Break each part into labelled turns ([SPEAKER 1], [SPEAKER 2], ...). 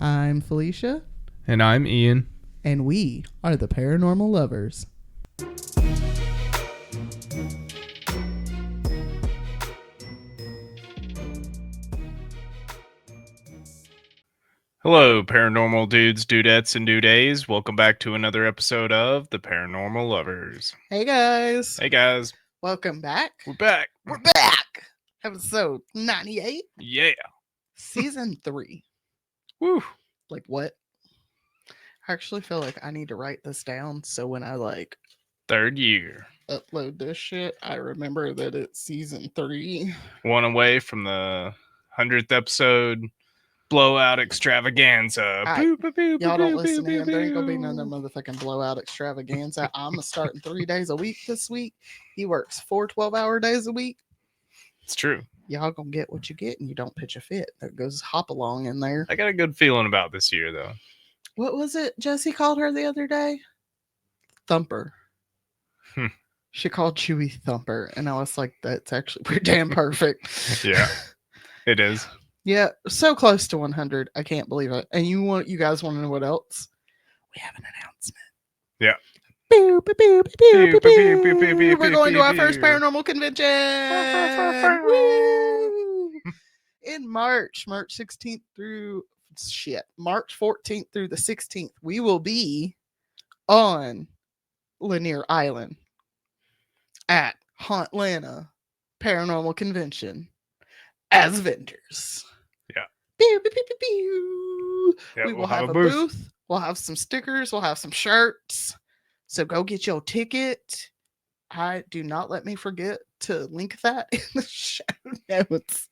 [SPEAKER 1] I'm Felicia,
[SPEAKER 2] And I'm Ian.
[SPEAKER 1] and we are the Paranormal Lovers.
[SPEAKER 2] Hello, paranormal dudes, dudettes, and dudays. Welcome back to another episode of The Paranormal Lovers.
[SPEAKER 1] Hey guys,
[SPEAKER 2] Hey guys,
[SPEAKER 1] welcome back.
[SPEAKER 2] we're back.
[SPEAKER 1] We're back. Episode 98,
[SPEAKER 2] Yeah.
[SPEAKER 1] Season 3.
[SPEAKER 2] Woo.
[SPEAKER 1] Like what? I actually feel like I need to write this down so when I
[SPEAKER 2] Third year.
[SPEAKER 1] upload this shit, I remember that it's Season 3.
[SPEAKER 2] One away from the 100th episode blowout extravaganza.
[SPEAKER 1] Y'all don't listen to him. There ain't gonna be none of them motherfucking blowout extravaganza. I'm starting 3 days a week this week. He works 4 12-hour days a week.
[SPEAKER 2] It's true.
[SPEAKER 1] Y'all gonna get what you get and you don't pitch a fit. There goes hop along in there.
[SPEAKER 2] I got a good feeling about this year, though.
[SPEAKER 1] What was it Jesse called her the other day? Thumper. She called Chewy Thumper, and I was like, that's actually pretty damn perfect.
[SPEAKER 2] Yeah, it is.
[SPEAKER 1] Yeah, so close to 100. I can't believe it. And you guys want to know what else? We have an announcement.
[SPEAKER 2] Yeah.
[SPEAKER 1] Pew, pew, pew, pew, pew,
[SPEAKER 2] Pew,
[SPEAKER 1] pew,
[SPEAKER 2] pew, pew, pew, pew,
[SPEAKER 1] We're going to our
[SPEAKER 2] pew,
[SPEAKER 1] first
[SPEAKER 2] pew.
[SPEAKER 1] paranormal convention. Woo! In March 16th through March 14th through the 16th, we will be on Lanier Island at Hauntlanta Paranormal Convention as vendors.
[SPEAKER 2] Yeah.
[SPEAKER 1] Pew, pew, pew, pew, pew.
[SPEAKER 2] Yeah,
[SPEAKER 1] We will have a booth. We'll have some stickers. We'll have some shirts. So go get your ticket. Do not let me forget to link that in the show notes.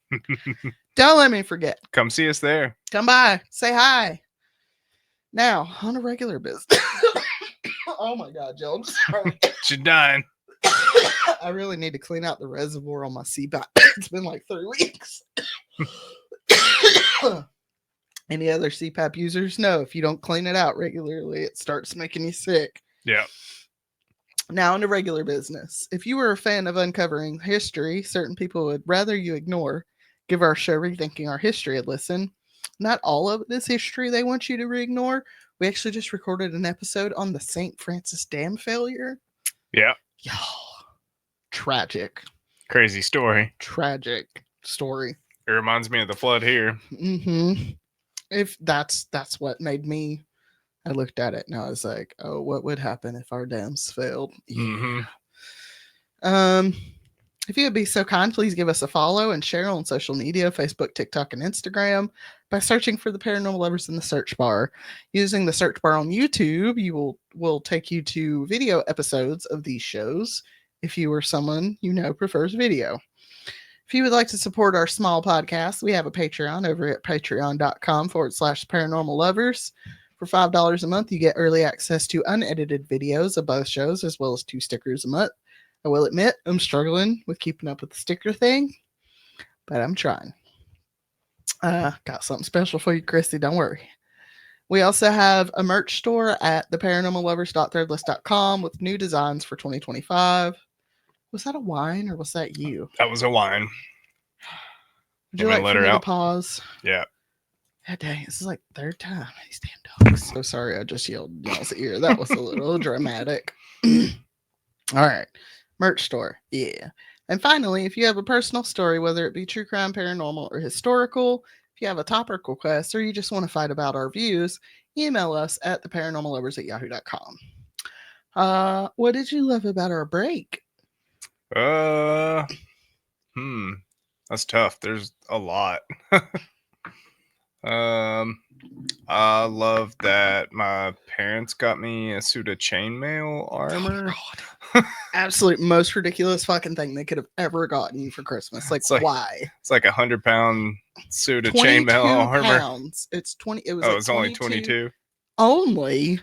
[SPEAKER 1] Don't let me forget.
[SPEAKER 2] Come see us there.
[SPEAKER 1] Come by. Say hi. Now, on a regular business. Oh my God, Joe. I'm sorry.
[SPEAKER 2] She's dying.
[SPEAKER 1] I really need to clean out the reservoir on my CPAP. It's been like 3 weeks. Any other CPAP users know if you don't clean it out regularly, it starts making you sick.
[SPEAKER 2] Yeah.
[SPEAKER 1] Now, into regular business. If you were a fan of uncovering history, certain people would rather you ignore. Give our show Rethinking Our History a listen. Not all of it is history they want you to ignore. We actually just recorded an episode on the St. Francis Dam failure.
[SPEAKER 2] Yeah.
[SPEAKER 1] Y'all, tragic.
[SPEAKER 2] Crazy story.
[SPEAKER 1] Tragic story.
[SPEAKER 2] It reminds me of the flood here.
[SPEAKER 1] Mm-hmm. If that's what made me, I looked at it and I was like, oh, what would happen if our dams failed?
[SPEAKER 2] Mm-hmm.
[SPEAKER 1] If you would be so kind, please give us a follow and share on social media, Facebook, TikTok, and Instagram by searching for the Paranormal Lovers in the search bar. Using the search bar on YouTube, you will take you to video episodes of these shows if you or someone you know prefers video. If you would like to support our small podcast, we have a Patreon over at patreon.com/paranormal lovers. For $5 a month, you get early access to unedited videos of both shows, as well as 2 stickers a month. I will admit, I'm struggling with keeping up with the sticker thing, but I'm trying. Got something special for you, Christy. Don't worry. We also have a merch store at theparanormallovers.threadless.com with new designs for 2025. Was that a wine or was that you?
[SPEAKER 2] That was a wine.
[SPEAKER 1] Would you like for me to pause?
[SPEAKER 2] Yeah.
[SPEAKER 1] God dang, this is like the 3rd time. These damn dogs. So sorry, I just yelled in y'all's ear. That was a little dramatic. All right. Merch store. Yeah. And finally, if you have a personal story, whether it be true crime, paranormal, or historical, if you have a topic request, or you just want to fight about our views, email us at theparanormallovers@yahoo.com. What did you love about our break?
[SPEAKER 2] That's tough. There's a lot. I love that my parents got me a suit of chainmail armor.
[SPEAKER 1] Oh, absolute most ridiculous fucking thing they could have ever gotten you for Christmas. Like why?
[SPEAKER 2] It's like 100-pound suit of chainmail armor.
[SPEAKER 1] Pounds. It's 20. It was.
[SPEAKER 2] Oh,
[SPEAKER 1] like
[SPEAKER 2] it's only 22.
[SPEAKER 1] Only.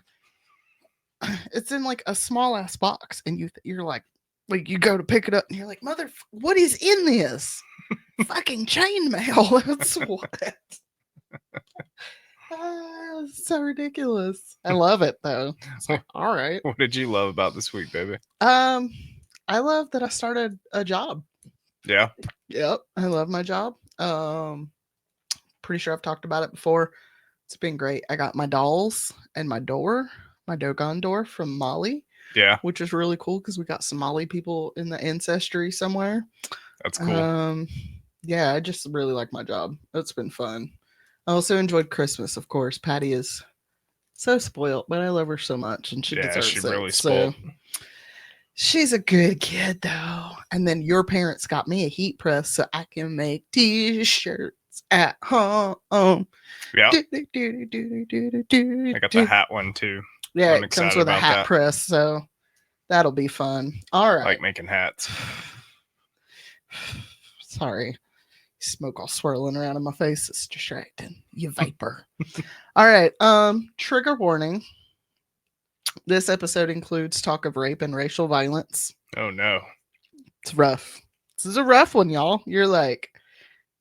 [SPEAKER 1] It's in like a small ass box, and you're like you go to pick it up, and you're like, mother, what is in this? Fucking chainmail. That's what. So ridiculous. I love it though. Like, all right.
[SPEAKER 2] What did you love about this week, baby?
[SPEAKER 1] I love that I started a job.
[SPEAKER 2] Yeah.
[SPEAKER 1] Yep. I love my job. Pretty sure I've talked about it before. It's been great. I got my dolls and my Dogon door from Mali,
[SPEAKER 2] Yeah,
[SPEAKER 1] which is really cool because we got some Mali people in the ancestry somewhere.
[SPEAKER 2] that's cool.
[SPEAKER 1] Um, yeah, I just really like my job. It's been fun. I also enjoyed Christmas, of course. Patty is so spoiled, but I love her so much, and she
[SPEAKER 2] Yeah, she
[SPEAKER 1] deserves it.
[SPEAKER 2] really
[SPEAKER 1] So
[SPEAKER 2] spoiled.
[SPEAKER 1] she's a good kid, though. And then your parents got me a heat press so I can make t-shirts at home.
[SPEAKER 2] Yeah,
[SPEAKER 1] Do,
[SPEAKER 2] I got the hat one too.
[SPEAKER 1] Yeah,
[SPEAKER 2] I'm
[SPEAKER 1] it comes
[SPEAKER 2] excited
[SPEAKER 1] with a
[SPEAKER 2] about
[SPEAKER 1] hat
[SPEAKER 2] that.
[SPEAKER 1] press, so that'll be fun. All
[SPEAKER 2] I
[SPEAKER 1] right.
[SPEAKER 2] like making hats.
[SPEAKER 1] Sorry. Smoke all swirling around in my face. It's distracting. You vapor. All right. Trigger warning. This episode includes talk of rape and racial violence.
[SPEAKER 2] Oh no.
[SPEAKER 1] It's rough. This is a rough one, y'all. You're like,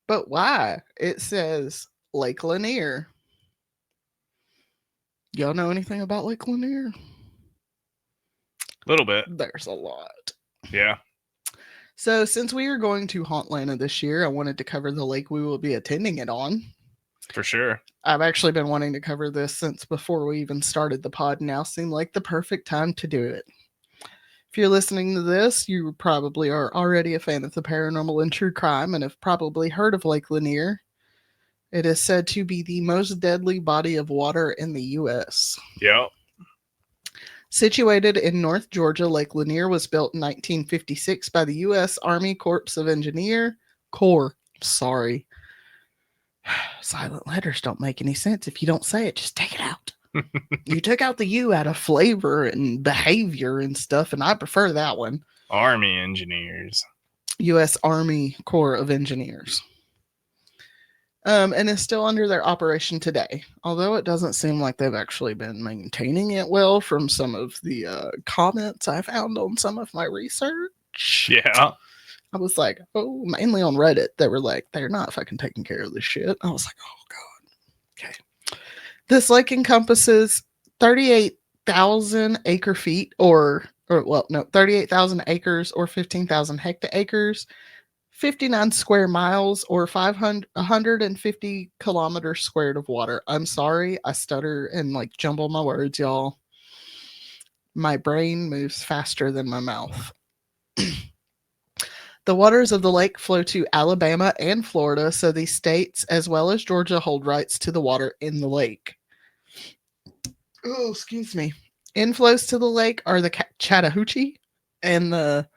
[SPEAKER 1] but why? It says Lake Lanier. Y'all know anything about Lake Lanier?
[SPEAKER 2] A little bit.
[SPEAKER 1] There's a lot.
[SPEAKER 2] Yeah.
[SPEAKER 1] So, since we are going to Hauntlanta this year, I wanted to cover the lake we will be attending it on.
[SPEAKER 2] For sure.
[SPEAKER 1] I've actually been wanting to cover this since before we even started the pod. Now seemed like the perfect time to do it. If you're listening to this, you probably are already a fan of the paranormal and true crime and have probably heard of Lake Lanier. It is said to be the most deadly body of water in the U.S.
[SPEAKER 2] Yep.
[SPEAKER 1] Situated in North Georgia, Lake Lanier was built in 1956 by the U.S. Army Corps of Corps. Sorry. Silent letters don't make any sense. If you don't say it, just take it out. You took out the U out of flavor and behavior and stuff, and I prefer that one.
[SPEAKER 2] Army engineers.
[SPEAKER 1] U.S. Army Corps of Engineers. And is still under their operation today, although it doesn't seem like they've actually been maintaining it well from some of the comments I found on some of my research.
[SPEAKER 2] Yeah.
[SPEAKER 1] I was like, oh, mainly on Reddit, they were like, they're not fucking taking care of this shit. I was like, oh, God. Okay. This lake encompasses 38,000 acre feet or well, no, 38,000 acres or 15,000 hectares, 59 square miles or 150 kilometers squared of water. I'm sorry, I stutter and like jumble my words, y'all. My brain moves faster than my mouth. The waters of the lake flow to Alabama and Florida, so these states, as well as Georgia, hold rights to the water in the lake. Oh, excuse me. Inflows to the lake are the Chattahoochee and the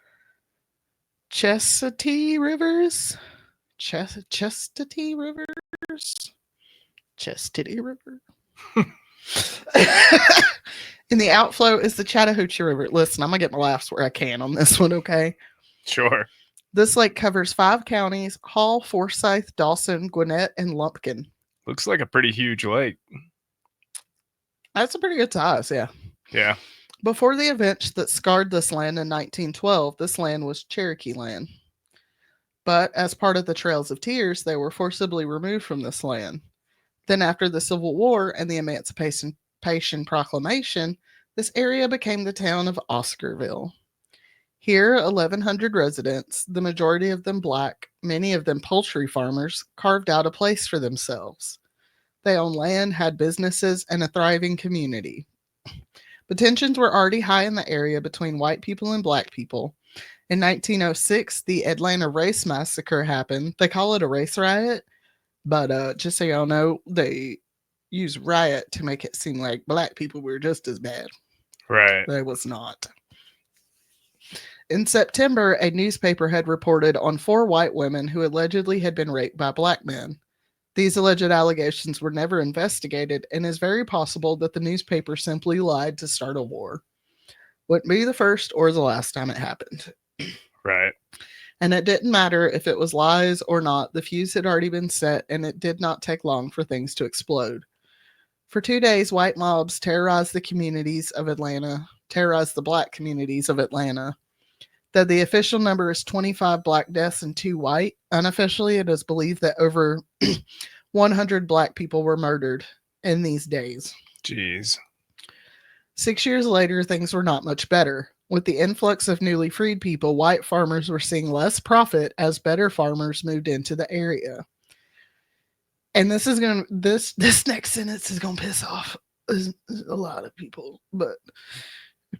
[SPEAKER 1] Chestatee Rivers. Chastity Rivers? Chastity River? And the outflow is the Chattahoochee River. Listen, I'm going to get my laughs where I can on this one, okay?
[SPEAKER 2] Sure.
[SPEAKER 1] This lake covers 5 counties: Hall, Forsyth, Dawson, Gwinnett, and Lumpkin.
[SPEAKER 2] Looks like a pretty huge lake.
[SPEAKER 1] That's a pretty good size, yeah.
[SPEAKER 2] Yeah.
[SPEAKER 1] Before the events that scarred this land in 1912, this land was Cherokee land. But as part of the Trails of Tears, they were forcibly removed from this land. Then, after the Civil War and the Emancipation Proclamation, this area became the town of Oscarville. Here, 1,100 residents, the majority of them black, many of them poultry farmers, carved out a place for themselves. They owned land, had businesses, and a thriving community. But tensions were already high in the area between white people and black people. In 1906, the Atlanta race massacre happened. They call it a race riot, but just so y'all know, they use riot to make it seem like black people were just as bad.
[SPEAKER 2] Right.
[SPEAKER 1] They was not. In September, a newspaper had reported on 4 white women who allegedly had been raped by black men. These alleged allegations were never investigated, and it's very possible that the newspaper simply lied to start a war. Wouldn't be the first or the last time it happened.
[SPEAKER 2] Right.
[SPEAKER 1] And it didn't matter if it was lies or not, the fuse had already been set, and it did not take long for things to explode. For 2 days, white mobs terrorized the black communities of Atlanta. Though the official number is 25 black deaths and 2 white, unofficially it is believed that over 100 black people were murdered in these days.
[SPEAKER 2] Jeez.
[SPEAKER 1] 6 years later, things were not much better. With the influx of newly freed people, white farmers were seeing less profit as better farmers moved into the area. And this next sentence is gonna piss off a lot of people, but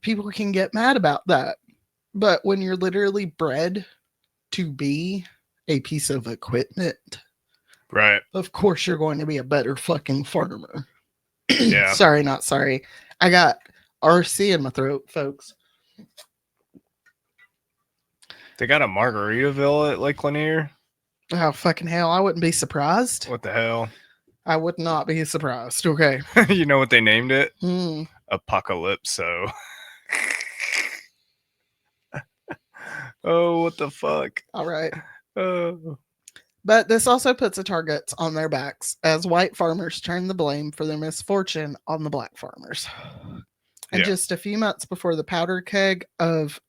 [SPEAKER 1] people can get mad about that. But when you're literally bred to be a piece of equipment,
[SPEAKER 2] Right.
[SPEAKER 1] of course you're going to be a better fucking farmer.
[SPEAKER 2] Yeah.
[SPEAKER 1] Sorry, not sorry. I got RC in my throat, folks.
[SPEAKER 2] They got a Margaritaville at Lake Lanier.
[SPEAKER 1] Oh, fucking hell. I wouldn't be surprised.
[SPEAKER 2] What the hell?
[SPEAKER 1] I would not be surprised. Okay.
[SPEAKER 2] You know what they named it?
[SPEAKER 1] Hmm.
[SPEAKER 2] Apocalypso. Oh, what the fuck?
[SPEAKER 1] All right.
[SPEAKER 2] Oh.
[SPEAKER 1] But this also puts a target on their backs as white farmers turn the blame for their misfortune on the black farmers. And
[SPEAKER 2] Yeah.
[SPEAKER 1] just a few months before the powder keg of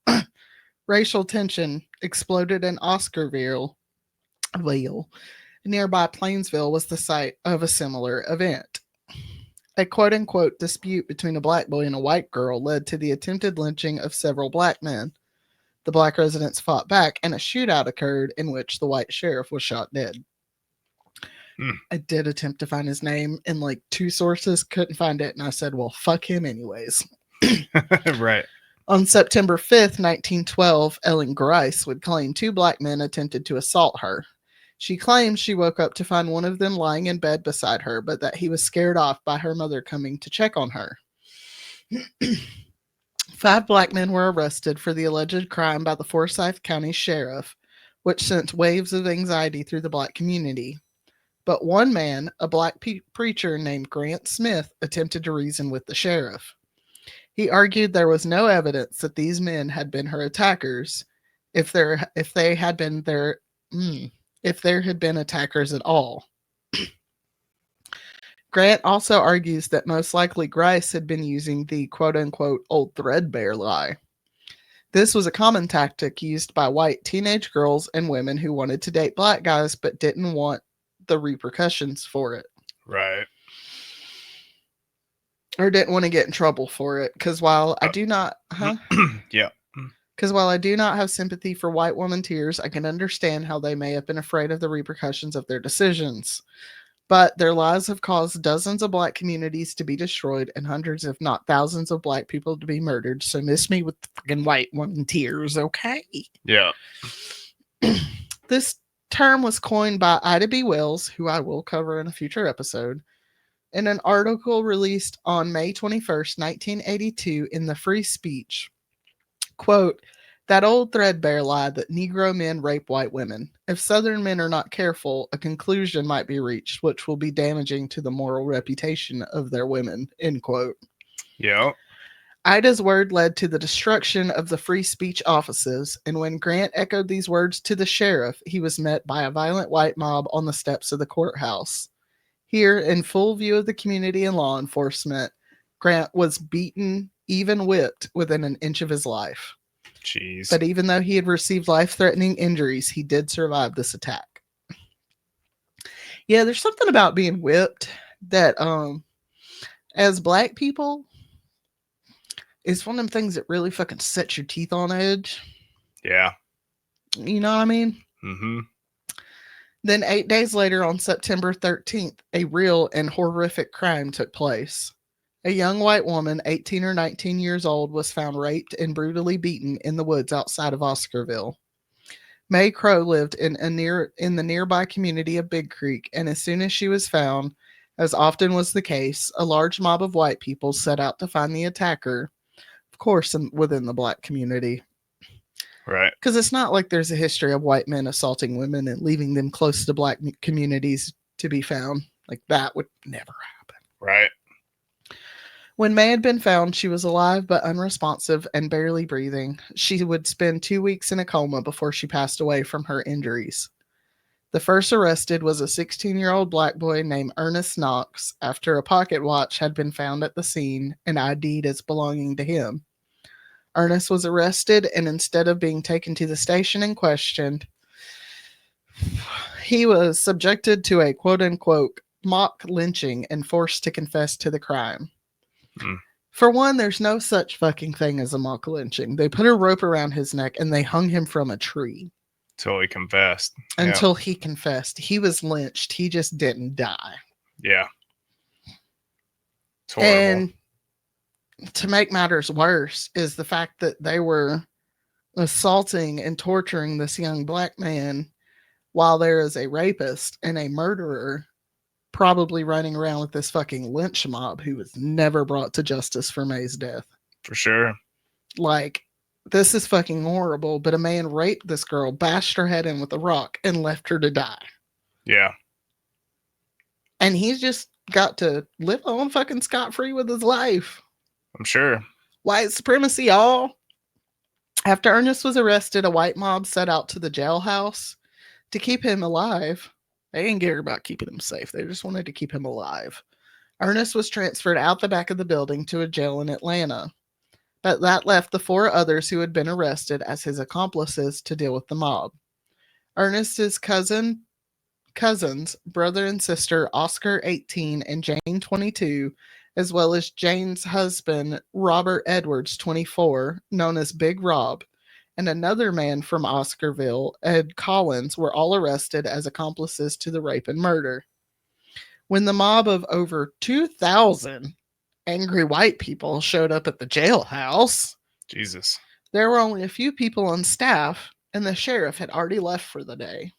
[SPEAKER 1] racial tension exploded in Oscarville, nearby Plainsville was the site of a similar event. A quote unquote dispute between a black boy and a white girl led to the attempted lynching of several black men. The black residents fought back, and a shootout occurred in which the white sheriff was shot dead. I did attempt to find his name in like 2 sources, couldn't find it, and I said, well, fuck him anyways.
[SPEAKER 2] Right.
[SPEAKER 1] On September 5th, 1912, Ellen Grice would claim 2 black men attempted to assault her. She claims she woke up to find one of them lying in bed beside her, but that he was scared off by her mother coming to check on her. 5 black men were arrested for the alleged crime by the Forsyth County Sheriff, which sent waves of anxiety through the black community. But one man, a black preacher named Grant Smith, attempted to reason with the sheriff. He argued there was no evidence that these men had been her attackers, if there had been attackers at all. Grant also argues that most likely Grice had been using the quote-unquote old threadbare lie. This was a common tactic used by white teenage girls and women who wanted to date black guys but didn't want the repercussions for it.
[SPEAKER 2] Right.
[SPEAKER 1] Or didn't want to get in trouble for it. Because while I do not...
[SPEAKER 2] Yeah.
[SPEAKER 1] Because while I do not have sympathy for white woman tears, I can understand how they may have been afraid of the repercussions of their decisions. But their lies have caused dozens of black communities to be destroyed and hundreds, if not thousands, of black people to be murdered. So miss me with the fucking white woman tears, okay?
[SPEAKER 2] Yeah.
[SPEAKER 1] This term was coined by Ida B. Wells, who I will cover in a future episode, in an article released on May 21st, 1982 in the Free Speech. Quote, that old threadbare lie that Negro men rape white women. If Southern men are not careful, a conclusion might be reached, which will be damaging to the moral reputation of their women, end quote.
[SPEAKER 2] Yeah.
[SPEAKER 1] Ida's word led to the destruction of the free speech offices, and when Grant echoed these words to the sheriff, he was met by a violent white mob on the steps of the courthouse. Here, in full view of the community and law enforcement, Grant was beaten, even whipped, within an inch of his life.
[SPEAKER 2] Jeez.
[SPEAKER 1] But even though he had received life-threatening injuries, he did survive this attack. Yeah, there's something about being whipped that, as black people, it's one of them things that really fucking sets your teeth on edge.
[SPEAKER 2] Yeah.
[SPEAKER 1] You know what I mean?
[SPEAKER 2] Mm-hmm.
[SPEAKER 1] Then 8 days later, on September 13th, a real and horrific crime took place. A young white woman, 18 or 19 years old, was found raped and brutally beaten in the woods outside of Oscarville. Mae Crow lived in the nearby community of Big Creek, and as soon as she was found, as often was the case, a large mob of white people set out to find the attacker, of course, within the black community.
[SPEAKER 2] Right.
[SPEAKER 1] Because it's not like there's a history of white men assaulting women and leaving them close to black communities to be found. Like, that would never happen.
[SPEAKER 2] Right.
[SPEAKER 1] When Mae had been found, she was alive but unresponsive and barely breathing. She would spend 2 weeks in a coma before she passed away from her injuries. The first arrested was a 16-year-old black boy named Ernest Knox after a pocket watch had been found at the scene and ID'd as belonging to him. Ernest was arrested, and instead of being taken to the station and questioned, he was subjected to a quote-unquote mock lynching and forced to confess to the crime. For one, there's no such fucking thing as a mock lynching. They put a rope around his neck and they hung him from a tree.
[SPEAKER 2] Till he confessed. Yeah.
[SPEAKER 1] until he confessed. He was lynched. He just didn't die.
[SPEAKER 2] Yeah. It's horrible.
[SPEAKER 1] And to make matters worse is the fact that they were assaulting and torturing this young black man while there is a rapist and a murderer probably running around with this fucking lynch mob who was never brought to justice for May's death.
[SPEAKER 2] For sure.
[SPEAKER 1] Like, this is fucking horrible, but a man raped this girl, bashed her head in with a rock, and left her to die.
[SPEAKER 2] Yeah.
[SPEAKER 1] And he's just got to live on fucking scot-free with his life.
[SPEAKER 2] I'm sure.
[SPEAKER 1] White supremacy, all. After Ernest was arrested, a white mob set out to the jailhouse to keep him alive. They didn't care about keeping him safe. They just wanted to keep him alive. Ernest was transferred out the back of the building to a jail in Atlanta. But that left the 4 others who had been arrested as his accomplices to deal with the mob. Ernest's cousins, brother and sister Oscar 18 and Jane 22, as well as Jane's husband Robert Edwards 24, known as Big Rob, and another man from Oscarville, Ed Collins, were all arrested as accomplices to the rape and murder. When the mob of over 2,000 angry white people showed up at the jailhouse,
[SPEAKER 2] Jesus.
[SPEAKER 1] there were only a few people on staff, and the sheriff had already left for the day.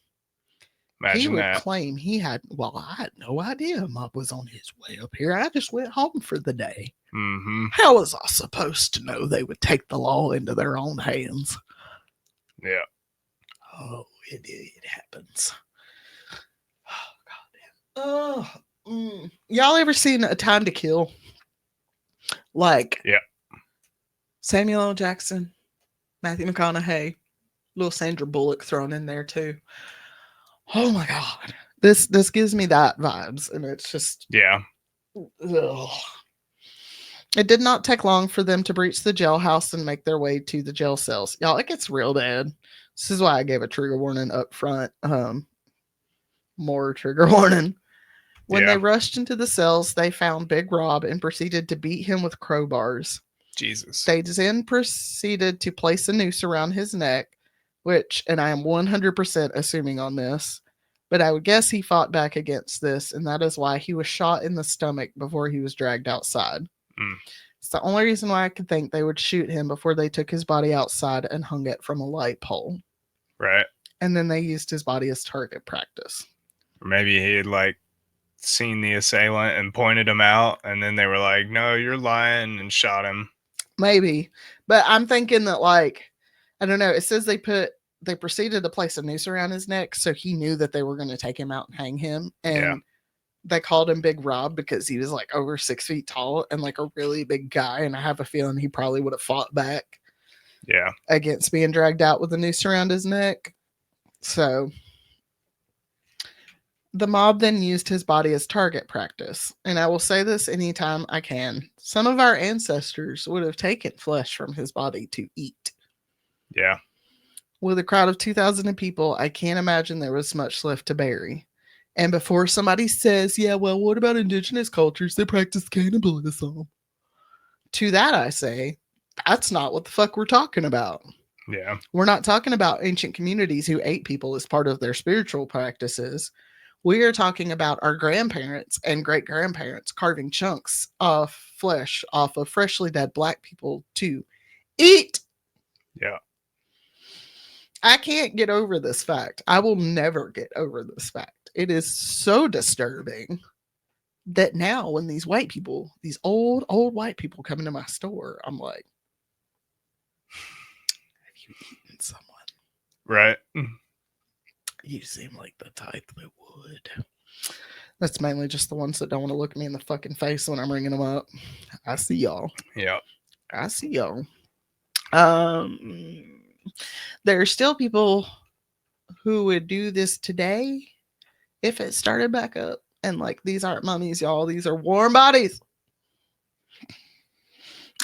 [SPEAKER 2] Imagine
[SPEAKER 1] he would
[SPEAKER 2] that.
[SPEAKER 1] claim he had, well, I had no idea a mob was on his way up here. I just went home for the day.
[SPEAKER 2] Mm-hmm.
[SPEAKER 1] How was I supposed to know they would take the law into their own hands?
[SPEAKER 2] Yeah.
[SPEAKER 1] Oh, it happens. Oh, goddamn. Y'all ever seen A Time to Kill? Like,
[SPEAKER 2] yeah.
[SPEAKER 1] Samuel L. Jackson, Matthew McConaughey, little Sandra Bullock thrown in there too. Oh my god, this gives me that vibes, and it's just
[SPEAKER 2] yeah.
[SPEAKER 1] Ugh. It did not take long for them to breach the jailhouse and make their way to the jail cells. Y'all, it gets real bad. This is why I gave a trigger warning up front. More trigger warning. When they rushed into the cells, they found Big Rob and proceeded to beat him with crowbars.
[SPEAKER 2] Jesus.
[SPEAKER 1] They then proceeded to place a noose around his neck, which, and I am 100% assuming on this, but I would guess he fought back against this, and that is why he was shot in the stomach before he was dragged outside.
[SPEAKER 2] Mm.
[SPEAKER 1] It's the only reason why I could think they would shoot him before they took his body outside and hung it from a light pole.
[SPEAKER 2] Right.
[SPEAKER 1] And then they used his body as target practice.
[SPEAKER 2] Or maybe he had, like, seen the assailant and pointed him out, and then they were like, no, you're lying, and shot him.
[SPEAKER 1] Maybe. But I'm thinking that, like, I don't know. It says they proceeded to place a noose around his neck, so he knew that they were going to take him out and hang him. And they called him Big Rob because he was like over 6 feet tall and like a really big guy. And I have a feeling he probably would have fought back.
[SPEAKER 2] Yeah.
[SPEAKER 1] Against being dragged out with a noose around his neck. So the mob then used his body as target practice. And I will say this anytime I can. Some of our ancestors would have taken flesh from his body to eat.
[SPEAKER 2] Yeah.
[SPEAKER 1] With a crowd of 2,000 people, I can't imagine there was much left to bury. And before somebody says, yeah, well, what about indigenous cultures that practice cannibalism? To that I say, that's not what the fuck we're talking about.
[SPEAKER 2] Yeah.
[SPEAKER 1] We're not talking about ancient communities who ate people as part of their spiritual practices. We are talking about our grandparents and great-grandparents carving chunks of flesh off of freshly dead black people to eat.
[SPEAKER 2] Yeah.
[SPEAKER 1] I can't get over this fact. I will never get over this fact. It is so disturbing that now when these white people, these old white people come into my store, I'm like, have you eaten someone?
[SPEAKER 2] Right.
[SPEAKER 1] You seem like the type that would. That's mainly just the ones that don't want to look me in the fucking face when I'm ringing them up. I see y'all.
[SPEAKER 2] Yeah.
[SPEAKER 1] I see y'all. There are still people who would do this today if it started back up. And like, these aren't mummies, y'all. These are warm bodies.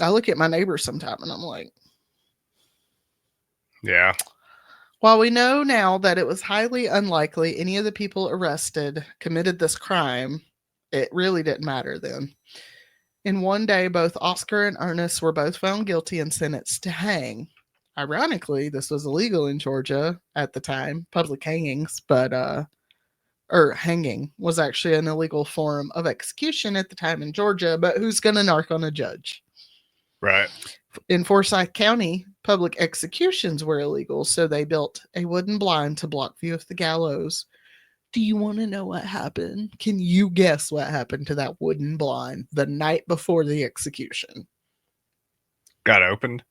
[SPEAKER 1] I look at my neighbors sometimes and I'm like,
[SPEAKER 2] yeah.
[SPEAKER 1] While we know now that it was highly unlikely any of the people arrested committed this crime, it really didn't matter then. In one day, both Oscar and Ernest were both found guilty and sentenced to hang. Ironically, this was illegal in Georgia at the time, public hangings, but or hanging was actually an illegal form of execution at the time in Georgia, but who's going to narc on a judge?
[SPEAKER 2] Right.
[SPEAKER 1] In Forsyth County, public executions were illegal, so they built a wooden blind to block view of the gallows. Do you want to know what happened? Can you guess what happened to that wooden blind the night before the execution?
[SPEAKER 2] Got opened.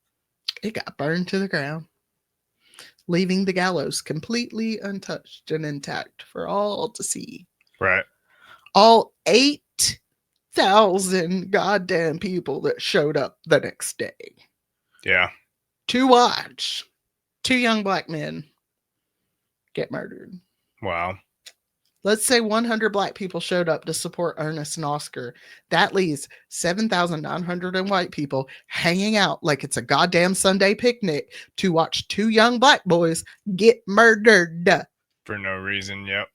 [SPEAKER 1] It got burned to the ground, leaving the gallows completely untouched and intact for all to see.
[SPEAKER 2] Right.
[SPEAKER 1] All 8,000 goddamn people that showed up the next day
[SPEAKER 2] Yeah.
[SPEAKER 1] to watch 2 young black men get murdered.
[SPEAKER 2] Wow.
[SPEAKER 1] Let's say 100 black people showed up to support Ernest and Oscar. That leaves 7,900 white people hanging out like it's a goddamn Sunday picnic to watch 2 young black boys get murdered.
[SPEAKER 2] For no reason. Yep.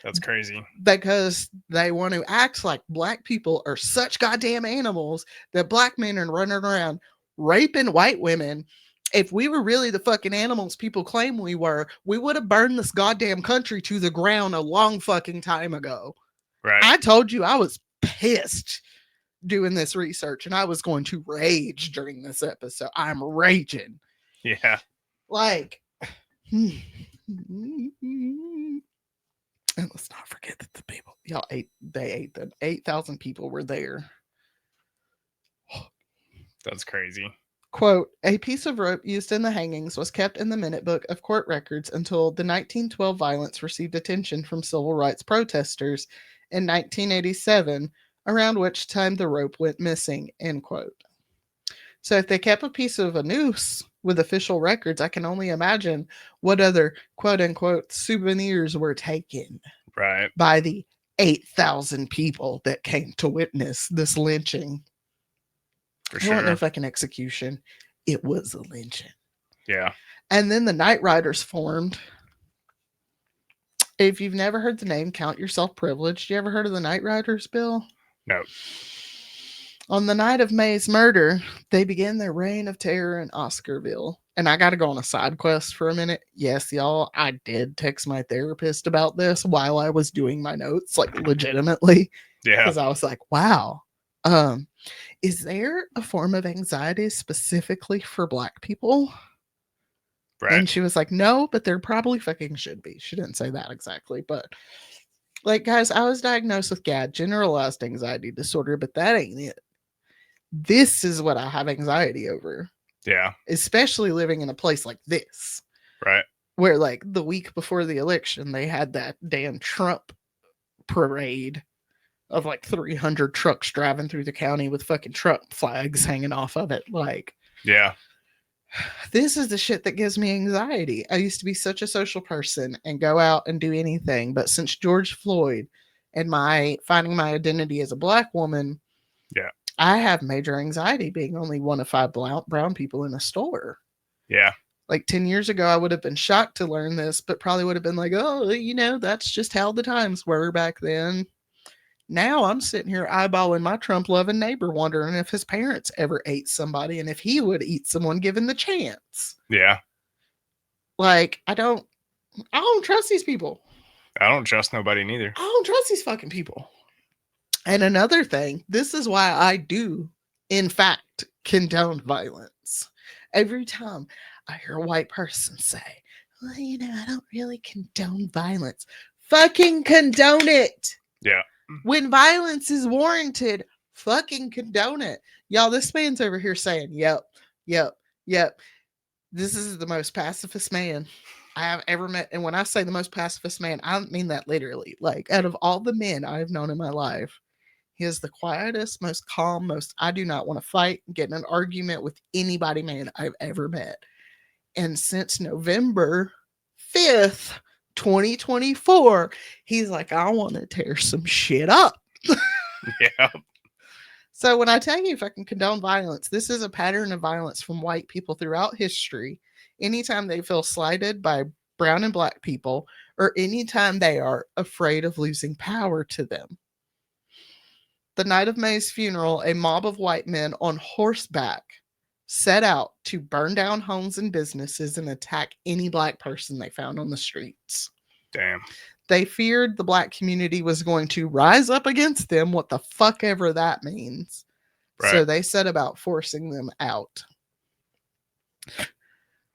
[SPEAKER 2] That's crazy.
[SPEAKER 1] Because they want to act like black people are such goddamn animals that black men are running around raping white women. If we were really the fucking animals people claim we were, we would have burned this goddamn country to the ground a long fucking time ago.
[SPEAKER 2] Right.
[SPEAKER 1] I told you I was pissed doing this research and I was going to rage during this episode. I'm raging.
[SPEAKER 2] Yeah.
[SPEAKER 1] Like, and let's not forget that the people, they ate them. 8,000 people were there.
[SPEAKER 2] That's crazy.
[SPEAKER 1] Quote, a piece of rope used in the hangings was kept in the minute book of court records until the 1912 violence received attention from civil rights protesters in 1987, around which time the rope went missing, end quote. So if they kept a piece of a noose with official records, I can only imagine what other quote unquote souvenirs were taken
[SPEAKER 2] Right.
[SPEAKER 1] by the 8,000 people that came to witness this lynching.
[SPEAKER 2] For
[SPEAKER 1] It wasn't a
[SPEAKER 2] sure.
[SPEAKER 1] fucking execution. It was a lynching.
[SPEAKER 2] Yeah.
[SPEAKER 1] And then the Night Riders formed. If you've never heard the name, count yourself privileged. You ever heard of the Night Riders, Bill?
[SPEAKER 2] No.
[SPEAKER 1] On the night of May's murder, they began their reign of terror in Oscarville. And I got to go on a side quest for a minute. Yes, y'all, I did text my therapist about this while I was doing my notes, like legitimately.
[SPEAKER 2] Yeah.
[SPEAKER 1] Because I was like, wow. Is there a form of anxiety specifically for black people?
[SPEAKER 2] Right.
[SPEAKER 1] And she was like, no, but there probably fucking should be. She didn't say that exactly, but like, guys, I was diagnosed with GAD, generalized anxiety disorder, but that ain't it. This is what I have anxiety over.
[SPEAKER 2] Yeah.
[SPEAKER 1] Especially living in a place like this.
[SPEAKER 2] Right.
[SPEAKER 1] Where like the week before the election, they had that damn Trump parade of like 300 trucks driving through the county with fucking Trump flags hanging off of it. Like,
[SPEAKER 2] yeah,
[SPEAKER 1] this is the shit that gives me anxiety. I used to be such a social person and go out and do anything, but since George Floyd and my finding my identity as a black woman,
[SPEAKER 2] yeah,
[SPEAKER 1] I have major anxiety being only one of 5 brown people in a store.
[SPEAKER 2] Yeah.
[SPEAKER 1] Like 10 years ago, I would have been shocked to learn this, but probably would have been like, oh, that's just how the times were back then. Now I'm sitting here eyeballing my Trump-loving neighbor, wondering if his parents ever ate somebody and if he would eat someone given the chance.
[SPEAKER 2] Yeah.
[SPEAKER 1] Like, I don't trust these people.
[SPEAKER 2] I don't trust nobody neither.
[SPEAKER 1] I don't trust these fucking people. And another thing, this is why I do, in fact, condone violence. Every time I hear a white person say, well, I don't really condone violence. Fucking condone it.
[SPEAKER 2] Yeah.
[SPEAKER 1] When violence is warranted, fucking condone it. Y'all, this man's over here saying, yep. This is the most pacifist man I have ever met. And when I say the most pacifist man, I don't mean that literally. Like, out of all the men I've known in my life, he is the quietest, most calm, most I do not want to fight, get in an argument with anybody man I've ever met. And since November 5th, 2024, he's like, I want to tear some shit up.
[SPEAKER 2] Yeah.
[SPEAKER 1] So when I tell you if I can condone violence, this is a pattern of violence from white people throughout history. Anytime they feel slighted by brown and black people, or anytime they are afraid of losing power to them. The night of May's funeral, a mob of white men on horseback set out to burn down homes and businesses and attack any black person they found on the streets.
[SPEAKER 2] Damn.
[SPEAKER 1] They feared the black community was going to rise up against them, what the fuck ever that means.
[SPEAKER 2] Right.
[SPEAKER 1] So they set about forcing them out.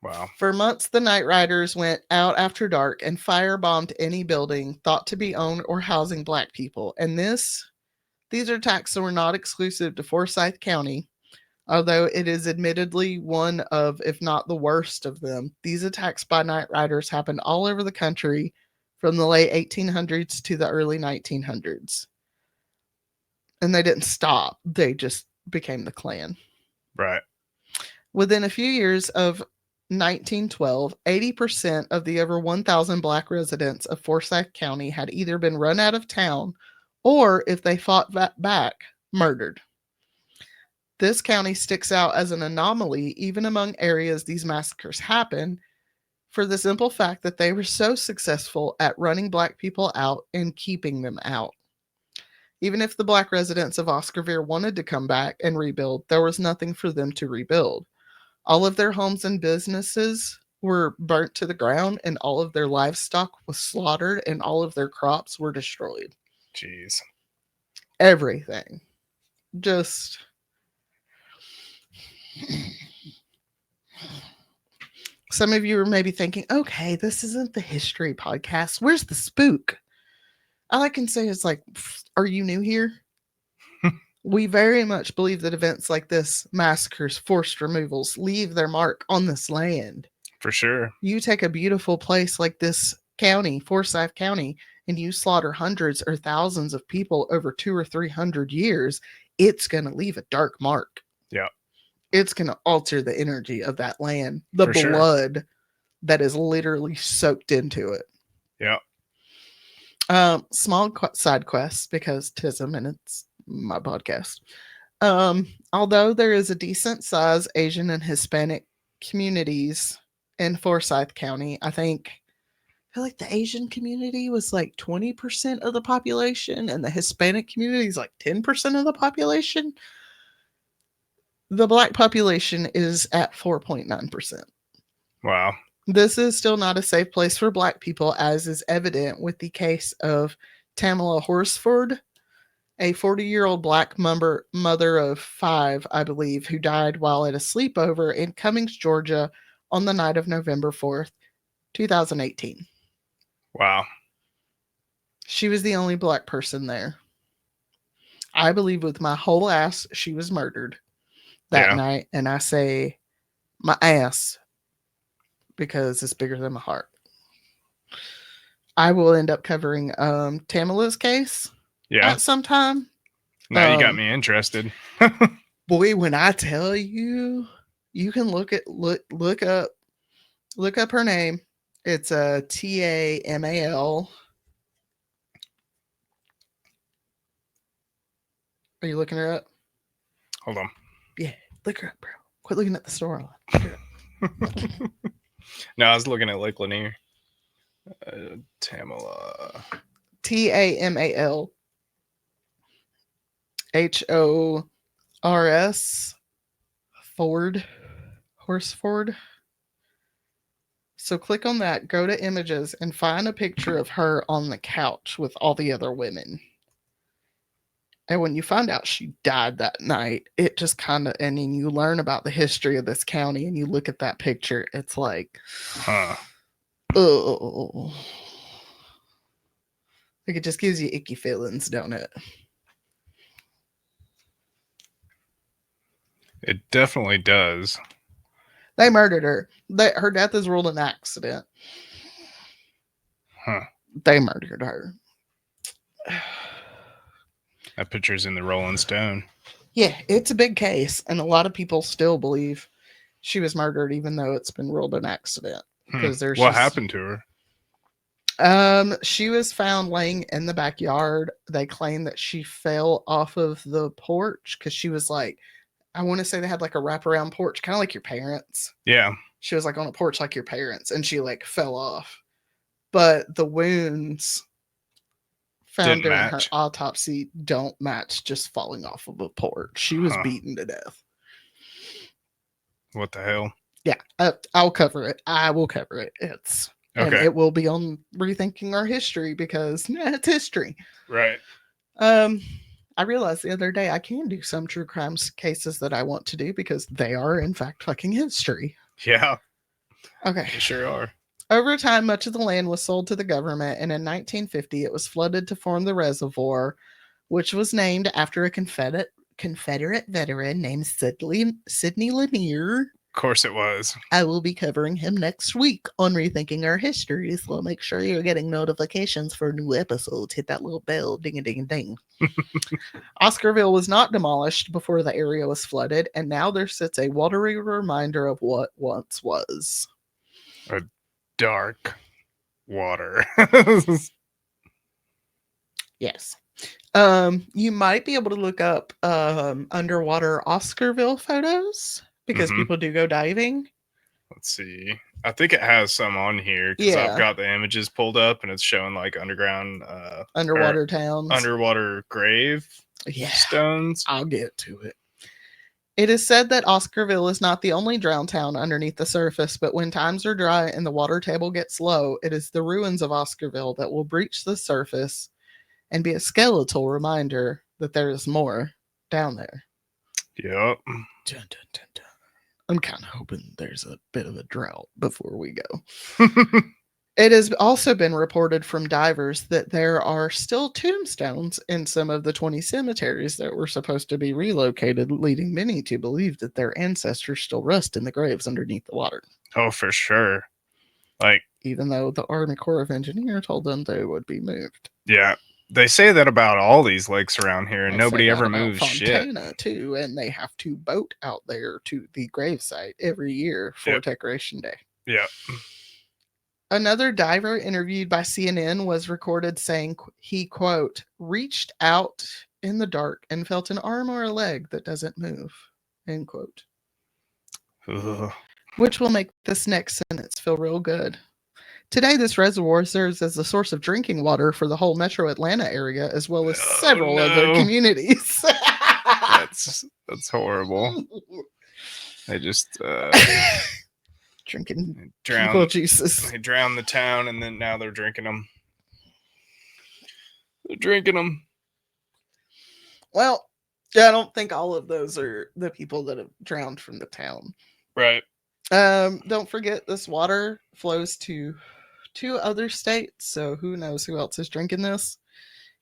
[SPEAKER 2] Wow.
[SPEAKER 1] For months, the Night Riders went out after dark and firebombed any building thought to be owned or housing black people. And these attacks were not exclusive to Forsyth County, although it is admittedly one of, if not the worst of them. These attacks by Night Riders happened all over the country from the late 1800s to the early 1900s. And they didn't stop. They just became the Klan.
[SPEAKER 2] Right.
[SPEAKER 1] Within a few years of 1912, 80% of the over 1,000 black residents of Forsyth County had either been run out of town or, if they fought back, murdered. This county sticks out as an anomaly even among areas these massacres happen, for the simple fact that they were so successful at running black people out and keeping them out. Even if the black residents of Oscarville wanted to come back and rebuild, there was nothing for them to rebuild. All of their homes and businesses were burnt to the ground, and all of their livestock was slaughtered, and all of their crops were destroyed.
[SPEAKER 2] Jeez.
[SPEAKER 1] Everything. Just... Some of you are maybe thinking, okay, this isn't the history podcast. Where's the spook? All I can say is, like, are you new here? We very much believe that events like this, massacres, forced removals, leave their mark on this land.
[SPEAKER 2] For sure.
[SPEAKER 1] You take a beautiful place like this county, Forsyth County, and you slaughter hundreds or thousands of people over 200 or 300 years, it's going to leave a dark mark.
[SPEAKER 2] Yeah.
[SPEAKER 1] It's going to alter the energy of that land, the
[SPEAKER 2] For sure.
[SPEAKER 1] blood that is literally soaked into it.
[SPEAKER 2] Yeah.
[SPEAKER 1] Small side quest, because tism and it's my podcast. Although there is a decent size Asian and Hispanic communities in Forsyth County, I feel like the Asian community was like 20% of the population and the Hispanic community is like 10% of the population. The black population is at 4.9%.
[SPEAKER 2] Wow.
[SPEAKER 1] This is still not a safe place for black people, as is evident with the case of Tamala Horsford, a 40-year-old black mother of 5, I believe, who died while at a sleepover in Cummings, Georgia on the night of November 4th, 2018.
[SPEAKER 2] Wow.
[SPEAKER 1] She was the only black person there. I believe with my whole ass she was murdered that night, and I say my ass because it's bigger than my heart. I will end up covering Tamala's case at some time.
[SPEAKER 2] Now you got me interested.
[SPEAKER 1] Boy, when I tell you, you can look up her name. It's a Tamal. Are you looking her up?
[SPEAKER 2] Hold on.
[SPEAKER 1] Yeah, look her up, bro. Quit looking at the storyline.
[SPEAKER 2] No, I was looking at Lake Lanier. Tamala.
[SPEAKER 1] Tamal. HORS. Ford. Horsford. So click on that, go to images, and find a picture of her on the couch with all the other women. And when you find out she died that night, it just kind of, and then you learn about the history of this county and you look at that picture, it's like, oh. Like, it just gives you icky feelings, don't it?
[SPEAKER 2] It definitely does.
[SPEAKER 1] They murdered her. Her death is ruled an accident. They murdered her.
[SPEAKER 2] That picture's in the Rolling Stone.
[SPEAKER 1] Yeah, it's a big case, and a lot of people still believe she was murdered, even though it's been ruled an accident. Because there's
[SPEAKER 2] what happened to her?
[SPEAKER 1] She was found laying in the backyard. They claim that she fell off of the porch because she was like, I want to say they had like a wraparound porch, kind of like your parents.
[SPEAKER 2] Yeah.
[SPEAKER 1] She was like on a porch like your parents, and she like fell off. But the wounds found during her autopsy don't match just falling off of a porch. She was beaten to death.
[SPEAKER 2] What the hell?
[SPEAKER 1] Yeah, I'll cover it. I will cover it. And
[SPEAKER 2] Okay.
[SPEAKER 1] it will be on Rethinking Our History because it's history.
[SPEAKER 2] Right.
[SPEAKER 1] Um, I realized the other day I can do some true crimes cases that I want to do because they are in fact fucking history.
[SPEAKER 2] Yeah,
[SPEAKER 1] Okay.
[SPEAKER 2] they sure are.
[SPEAKER 1] Over time, much of the land was sold to the government, and in 1950 it was flooded to form the reservoir, which was named after a Confederate veteran named Sidney Lanier.
[SPEAKER 2] Of course it was.
[SPEAKER 1] I will be covering him next week on Rethinking Our History, so make sure you're getting notifications for new episodes. Hit that little bell, ding a ding a ding. Oscarville was not demolished before the area was flooded, and now there sits a watery reminder of what once was.
[SPEAKER 2] A dark water.
[SPEAKER 1] Yes. You might be able to look up underwater Oscarville photos because
[SPEAKER 2] Mhm.
[SPEAKER 1] people do go diving.
[SPEAKER 2] Let's see. I think it has some on here because I've
[SPEAKER 1] Yeah.
[SPEAKER 2] got the images pulled up and it's showing like underground
[SPEAKER 1] Underwater towns.
[SPEAKER 2] underwater grave
[SPEAKER 1] Yeah.
[SPEAKER 2] stones.
[SPEAKER 1] I'll get to it. It is said that Oscarville is not the only drowned town underneath the surface, but when times are dry and the water table gets low, it is the ruins of Oscarville that will breach the surface and be a skeletal reminder that there is more down there.
[SPEAKER 2] Yep.
[SPEAKER 1] Dun, dun, dun, dun. I'm kind of hoping there's a bit of a drought before we go. It has also been reported from divers that there are still tombstones in some of the 20 cemeteries that were supposed to be relocated, leading many to believe that their ancestors still rest in the graves underneath the water.
[SPEAKER 2] Oh, for sure. Like,
[SPEAKER 1] even though the Army Corps of Engineers told them they would be moved.
[SPEAKER 2] yeah, they say that about all these lakes around here, and
[SPEAKER 1] They say
[SPEAKER 2] nobody
[SPEAKER 1] that
[SPEAKER 2] ever
[SPEAKER 1] about
[SPEAKER 2] moves shit.
[SPEAKER 1] Fontana too, and they have to boat out there to the gravesite every year for
[SPEAKER 2] Yep.
[SPEAKER 1] Decoration Day.
[SPEAKER 2] Yeah.
[SPEAKER 1] Another diver interviewed by CNN was recorded saying he, quote, reached out in the dark and felt an arm or a leg that doesn't move, end quote.
[SPEAKER 2] Ugh.
[SPEAKER 1] Which will make this next sentence feel real good. Today, this reservoir serves as the source of drinking water for the whole metro Atlanta area, as well as several other communities.
[SPEAKER 2] That's horrible. They just
[SPEAKER 1] drinking
[SPEAKER 2] drown
[SPEAKER 1] people juices.
[SPEAKER 2] They drown the town, and then now they're drinking them. They're drinking them.
[SPEAKER 1] Well, yeah, I don't think all of those are the people that have drowned from the town.
[SPEAKER 2] Right.
[SPEAKER 1] Don't forget this water flows to 2 other states, so who knows who else is drinking this.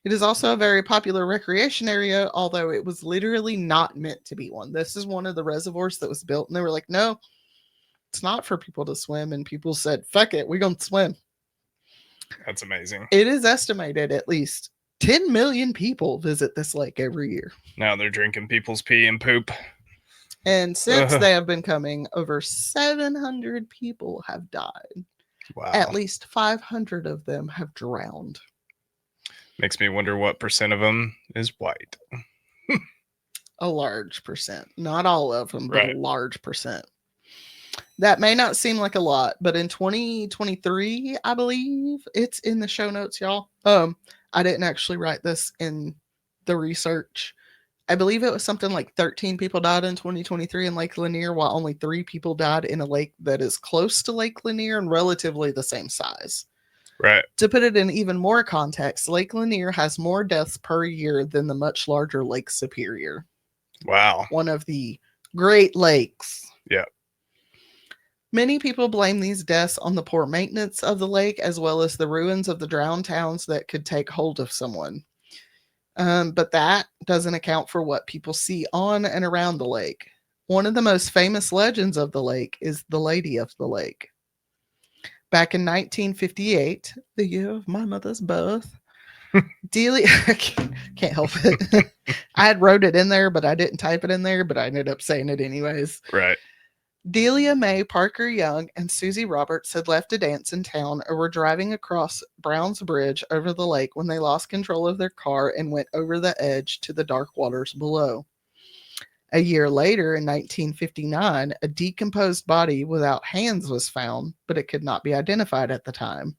[SPEAKER 1] It is also a very popular recreation area, although it was literally not meant to be one. This is one of the reservoirs that was built, and they were like, no, it's not for people to swim. And people said, fuck it, we're going to swim.
[SPEAKER 2] That's amazing.
[SPEAKER 1] It is estimated at least 10 million people visit this lake every year.
[SPEAKER 2] Now they're drinking people's pee and poop.
[SPEAKER 1] And since they have been coming, over 700 people have died.
[SPEAKER 2] Wow.
[SPEAKER 1] At least 500 of them have drowned.
[SPEAKER 2] Makes me wonder what percent of them is white.
[SPEAKER 1] A large percent. Not all of them, but
[SPEAKER 2] Right.
[SPEAKER 1] a large percent. That may not seem like a lot, but in 2023, I believe it's in the show notes, y'all. I didn't actually write this in the research. I believe it was something like 13 people died in 2023 in Lake Lanier, while only 3 people died in a lake that is close to Lake Lanier and relatively the same size.
[SPEAKER 2] Right.
[SPEAKER 1] To put it in even more context, Lake Lanier has more deaths per year than the much larger Lake Superior.
[SPEAKER 2] Wow.
[SPEAKER 1] One of the Great Lakes.
[SPEAKER 2] Yeah.
[SPEAKER 1] Many people blame these deaths on the poor maintenance of the lake, as well as the ruins of the drowned towns that could take hold of someone. But that doesn't account for what people see on and around the lake. One of the most famous legends of the lake is the Lady of the Lake. Back in 1958, the year of my mother's birth, Delia, can't help it. I had wrote it in there, but I didn't type it in there, but I ended up saying it anyways.
[SPEAKER 2] Right.
[SPEAKER 1] Delia Mae Parker Young and Susie Roberts had left a dance in town and were driving across Brown's Bridge over the lake when they lost control of their car and went over the edge to the dark waters below. A year later, in 1959, a decomposed body without hands was found, but it could not be identified at the time.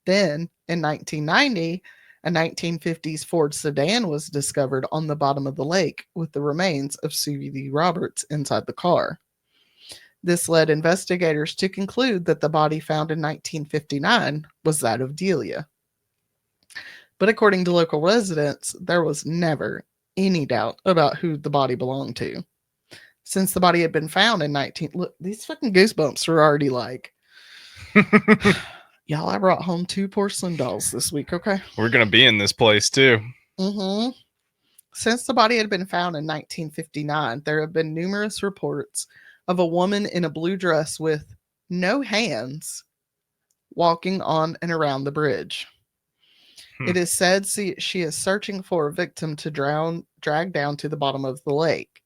[SPEAKER 1] Then, in 1990, a 1950s Ford sedan was discovered on the bottom of the lake with the remains of Susie Roberts inside the car. This led investigators to conclude that the body found in 1959 was that of Delia. But according to local residents, there was never any doubt about who the body belonged to. Since the body had been found in 19... Look, these fucking goosebumps are already like... Y'all, I brought home 2 porcelain dolls this week, okay?
[SPEAKER 2] We're going to be in this place too.
[SPEAKER 1] Mm-hmm. Since the body had been found in 1959, there have been numerous reports of a woman in a blue dress with no hands walking on and around the bridge. It is said she is searching for a victim to drag down to the bottom of the lake.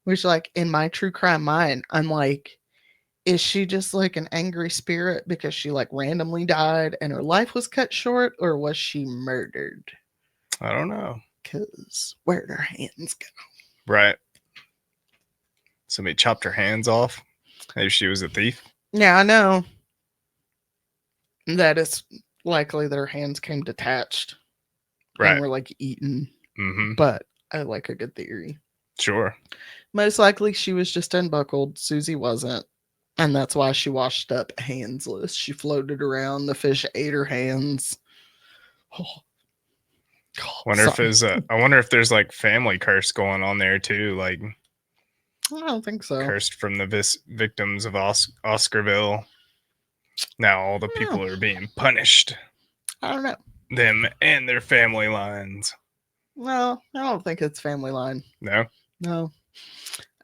[SPEAKER 1] Which, like, in my true crime mind, I'm like, is she just like an angry spirit because she like randomly died and her life was cut short, or was she murdered?
[SPEAKER 2] I don't know.
[SPEAKER 1] Because where'd her hands go?
[SPEAKER 2] Right. Somebody chopped her hands off. Maybe she was a thief.
[SPEAKER 1] Yeah, I know. That it's likely that her hands came detached.
[SPEAKER 2] Right.
[SPEAKER 1] And were like eaten.
[SPEAKER 2] Mm-hmm.
[SPEAKER 1] But I like a good theory.
[SPEAKER 2] Sure.
[SPEAKER 1] Most likely she was just unbuckled. Susie wasn't. And that's why she washed up handsless. She floated around. The fish ate her hands. Oh.
[SPEAKER 2] I wonder if there's like family curse going on there too. Like,
[SPEAKER 1] I don't think so.
[SPEAKER 2] Cursed from the victims of Oscarville. Now all the people are being punished.
[SPEAKER 1] I don't know.
[SPEAKER 2] Them and their family lines.
[SPEAKER 1] No, I don't think it's family line.
[SPEAKER 2] No?
[SPEAKER 1] No.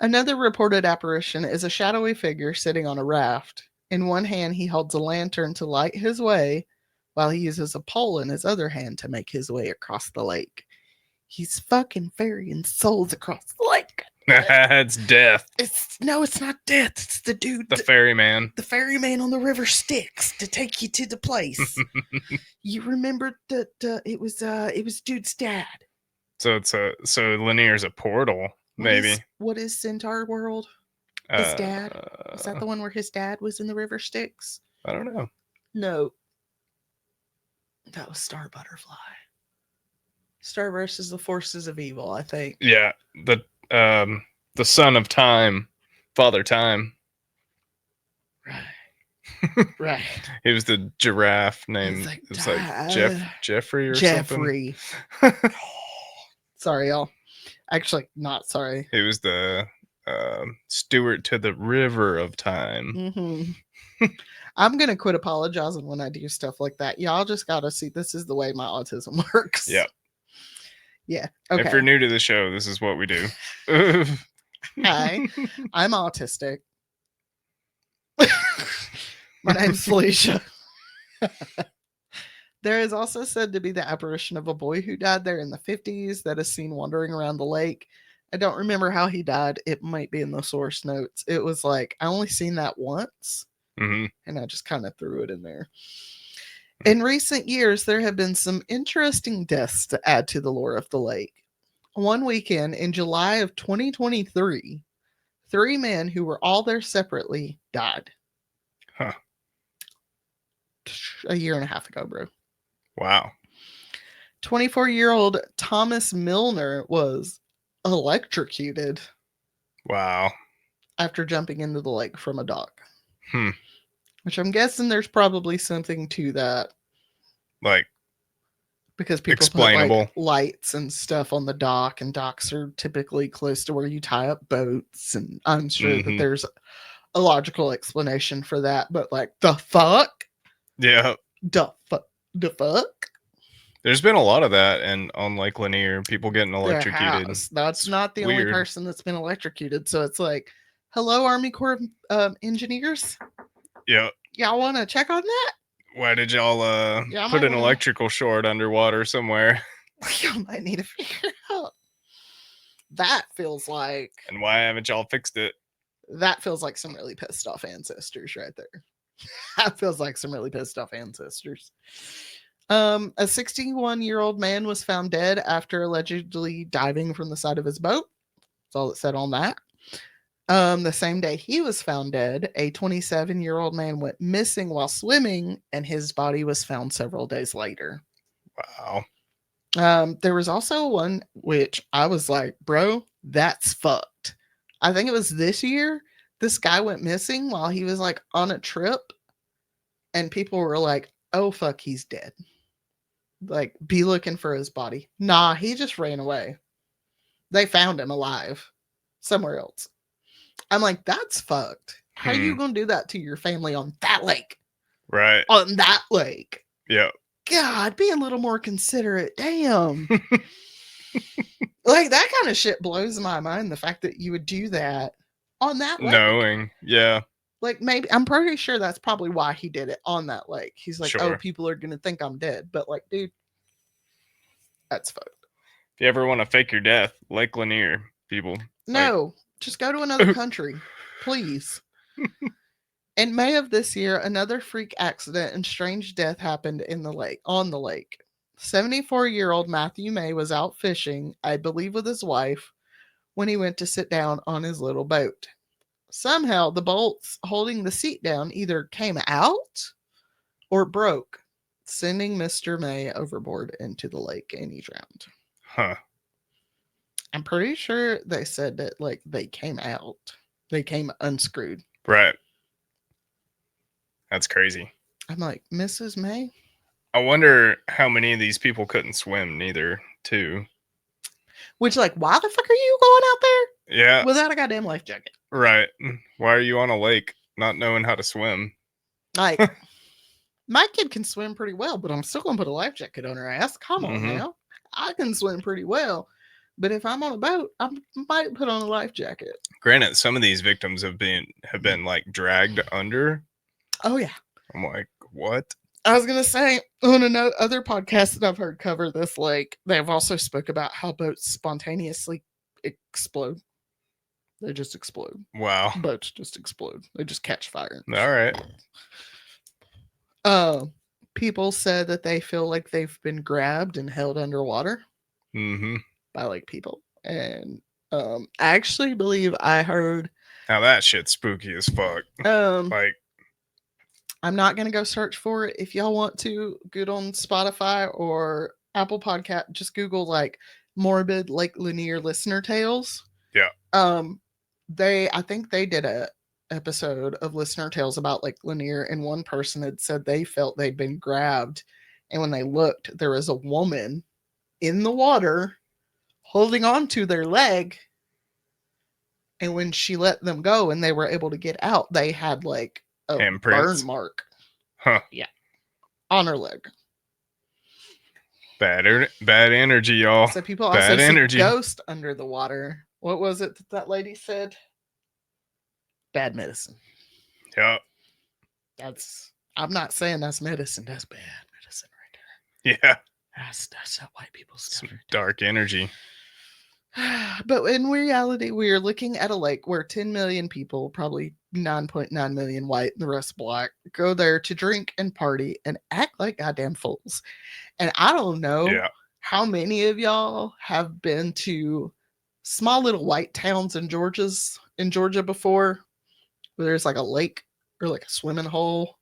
[SPEAKER 1] Another reported apparition is a shadowy figure sitting on a raft. In one hand, he holds a lantern to light his way, while he uses a pole in his other hand to make his way across the lake. He's fucking ferrying souls across the lake.
[SPEAKER 2] It's death.
[SPEAKER 1] It's not death. It's the dude.
[SPEAKER 2] The ferryman.
[SPEAKER 1] The ferryman on the river Styx to take you to the place. You remember that it was dude's dad.
[SPEAKER 2] So Lanier's a portal, maybe.
[SPEAKER 1] What is Centaur World? His dad? Is that the one where his dad was in the river Styx?
[SPEAKER 2] I don't know.
[SPEAKER 1] No. That was Star Butterfly. Star versus the forces of evil, I think.
[SPEAKER 2] Yeah, the son of time, Father Time.
[SPEAKER 1] Right. Right.
[SPEAKER 2] He was the giraffe named Jeffrey or
[SPEAKER 1] Jeffrey.
[SPEAKER 2] something.
[SPEAKER 1] Sorry, y'all. Actually, not sorry.
[SPEAKER 2] He was the steward to the river of time.
[SPEAKER 1] Mm-hmm. I'm gonna quit apologizing when I do stuff like that. Y'all just gotta see this is the way my autism works.
[SPEAKER 2] Yep.
[SPEAKER 1] Yeah. Okay.
[SPEAKER 2] If you're new to the show, this is what we do.
[SPEAKER 1] Hi, I'm autistic. My name's Felicia. There is also said to be the apparition of a boy who died there in the 50s that is seen wandering around the lake. I don't remember how he died. It might be in the source notes. It was like, I only seen that once, and I just kind of threw it in there. In recent years, there have been some interesting deaths to add to the lore of the lake. One weekend in July of 2023, 3 men who were all there separately died.
[SPEAKER 2] Huh.
[SPEAKER 1] A year and a half ago, bro.
[SPEAKER 2] Wow.
[SPEAKER 1] 24-year-old Thomas Milner was electrocuted.
[SPEAKER 2] Wow.
[SPEAKER 1] After jumping into the lake from a dock. Which I'm guessing there's probably something to that.
[SPEAKER 2] Like,
[SPEAKER 1] because people
[SPEAKER 2] explainable.
[SPEAKER 1] Put, like, lights and stuff on the dock, and docks are typically close to where you tie up boats, and I'm sure that there's a logical explanation for that, but like, the fuck?
[SPEAKER 2] Yeah.
[SPEAKER 1] The fuck?
[SPEAKER 2] There's been a lot of that, and on Lake Lanier, people getting electrocuted.
[SPEAKER 1] That's not the only person that's been electrocuted, so it's like, hello, Army Corps of Engineers?
[SPEAKER 2] Yeah.
[SPEAKER 1] Y'all want to check on that?
[SPEAKER 2] Why did y'all put an electrical short underwater somewhere?
[SPEAKER 1] Y'all might need to figure out. That feels like...
[SPEAKER 2] And why haven't y'all fixed it?
[SPEAKER 1] That feels like some really pissed off ancestors right there. That feels like some really pissed off ancestors. A 61-year-old man was found dead after allegedly diving from the side of his boat. That's all it said on that. The same day he was found dead, a 27-year-old man went missing while swimming, and his body was found several days later.
[SPEAKER 2] Wow.
[SPEAKER 1] There was also one which I was like, bro, that's fucked. I think it was this year this guy went missing while he was like on a trip, and people were like, "Oh fuck, he's dead." Like, be looking for his body. Nah, he just ran away. They found him alive somewhere else. I'm like, that's fucked. How you gonna do that to your family on that lake?
[SPEAKER 2] Right.
[SPEAKER 1] On that lake.
[SPEAKER 2] Yep.
[SPEAKER 1] God, be a little more considerate. Damn. Like, that kind of shit blows my mind. The fact that you would do that on that lake.
[SPEAKER 2] Knowing. Yeah.
[SPEAKER 1] Like, maybe, I'm pretty sure that's probably why he did it on that lake. He's like, oh,
[SPEAKER 2] Sure.
[SPEAKER 1] people are gonna think I'm dead. But like, dude, that's fucked.
[SPEAKER 2] If you ever want to fake your death, Lake Lanier, people.
[SPEAKER 1] No, just go to another country, please. In May of this year, another freak accident and strange death happened on the lake. 74-year-old Matthew May was out fishing, I believe with his wife, when he went to sit down on his little boat. Somehow, the bolts holding the seat down either came out or broke, sending Mr. May overboard into the lake, and he drowned.
[SPEAKER 2] Huh.
[SPEAKER 1] I'm pretty sure they said that like they came out. They came unscrewed.
[SPEAKER 2] Right. That's crazy.
[SPEAKER 1] I'm like, Mrs. May?
[SPEAKER 2] I wonder how many of these people couldn't swim neither, too.
[SPEAKER 1] Which, like, why the fuck are you going out there?
[SPEAKER 2] Yeah.
[SPEAKER 1] Without a goddamn life jacket.
[SPEAKER 2] Right. Why are you on a lake not knowing how to swim?
[SPEAKER 1] Like, my kid can swim pretty well, but I'm still gonna put a life jacket on her ass. Come on now. I can swim pretty well. But if I'm on a boat, I might put on a life jacket.
[SPEAKER 2] Granted, some of these victims have been like dragged under.
[SPEAKER 1] Oh yeah.
[SPEAKER 2] I'm like, what?
[SPEAKER 1] I was gonna say on other podcasts that I've heard cover this lake, they've also spoke about how boats spontaneously explode. They just explode.
[SPEAKER 2] Wow.
[SPEAKER 1] Boats just explode. They just catch fire.
[SPEAKER 2] All right.
[SPEAKER 1] People said that they feel like they've been grabbed and held underwater. By like people. And I actually believe I heard.
[SPEAKER 2] Now that shit's spooky as fuck. Like,
[SPEAKER 1] I'm not gonna go search for it. If y'all want to, good on Spotify or Apple Podcast, just Google like morbid Lake Lanier listener tales.
[SPEAKER 2] Yeah.
[SPEAKER 1] I think they did a episode of listener tales about Lake Lanier, and one person had said they felt they'd been grabbed, and when they looked, there was a woman in the water holding on to their leg, and when she let them go and they were able to get out, they had like a burn mark.
[SPEAKER 2] Huh.
[SPEAKER 1] Yeah. On her leg.
[SPEAKER 2] Bad energy, y'all.
[SPEAKER 1] So people also see ghost under the water. What was it that lady said? Bad medicine.
[SPEAKER 2] Yeah.
[SPEAKER 1] I'm not saying that's medicine. That's bad medicine right
[SPEAKER 2] there. Yeah.
[SPEAKER 1] That's that white people stuff.
[SPEAKER 2] Some dark energy.
[SPEAKER 1] But in reality, we are looking at a lake where 10 million people, probably 9.9 million white and the rest black, go there to drink and party and act like goddamn fools. And I don't know how many of y'all have been to small little white towns in Georgia before, where there's like a lake or like a swimming hole.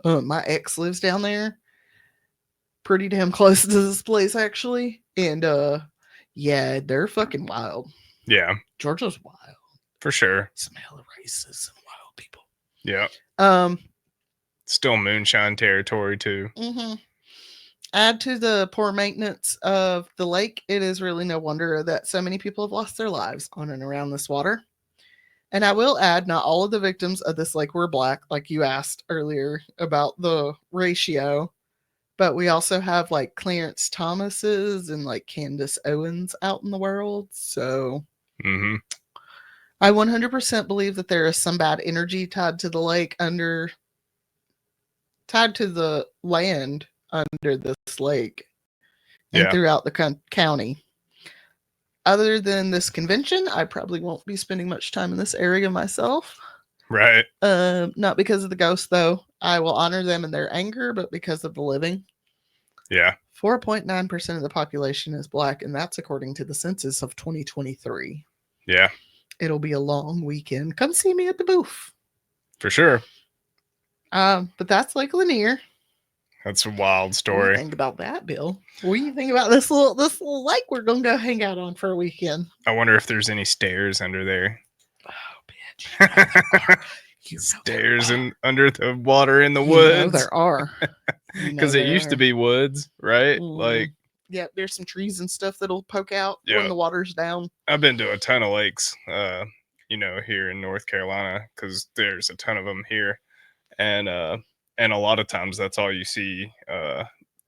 [SPEAKER 1] My ex lives down there, pretty damn close to this place actually, and yeah, they're fucking wild.
[SPEAKER 2] Yeah.
[SPEAKER 1] Georgia's wild.
[SPEAKER 2] For sure.
[SPEAKER 1] Some hella races and wild people.
[SPEAKER 2] Yeah. Still moonshine territory too.
[SPEAKER 1] Add to the poor maintenance of the lake, it is really no wonder that so many people have lost their lives on and around this water. And I will add, not all of the victims of this lake were black, like you asked earlier about the ratio. But we also have like Clarence Thomas's and like Candace Owens out in the world. So I 100% believe that there is some bad energy tied to the lake tied to the land under this lake and throughout the county. Other than this convention, I probably won't be spending much time in this area myself.
[SPEAKER 2] Right.
[SPEAKER 1] Not because of the ghosts, though. I will honor them in their anger, but because of the living.
[SPEAKER 2] Yeah.
[SPEAKER 1] 4.9% of the population is black, and that's according to the census of 2023.
[SPEAKER 2] Yeah.
[SPEAKER 1] It'll be a long weekend. Come see me at the booth.
[SPEAKER 2] For sure.
[SPEAKER 1] But that's Lake Lanier.
[SPEAKER 2] That's a wild story.
[SPEAKER 1] What do you think about that, Bill? What do you think about this little lake we're gonna go hang out on for a weekend?
[SPEAKER 2] I wonder if there's any stairs under there.
[SPEAKER 1] Oh, You know there are. You know
[SPEAKER 2] Stairs
[SPEAKER 1] there
[SPEAKER 2] and under the water in the
[SPEAKER 1] are. You know
[SPEAKER 2] woods.
[SPEAKER 1] there are. You know
[SPEAKER 2] Because it
[SPEAKER 1] there
[SPEAKER 2] used to
[SPEAKER 1] are.
[SPEAKER 2] be woods, right? Like,
[SPEAKER 1] Yeah, there's some trees and stuff that'll poke out
[SPEAKER 2] Yeah.
[SPEAKER 1] when the water's down.
[SPEAKER 2] I've been to a ton of lakes, here in North Carolina, because there's a ton of them here, and a lot of times that's all you see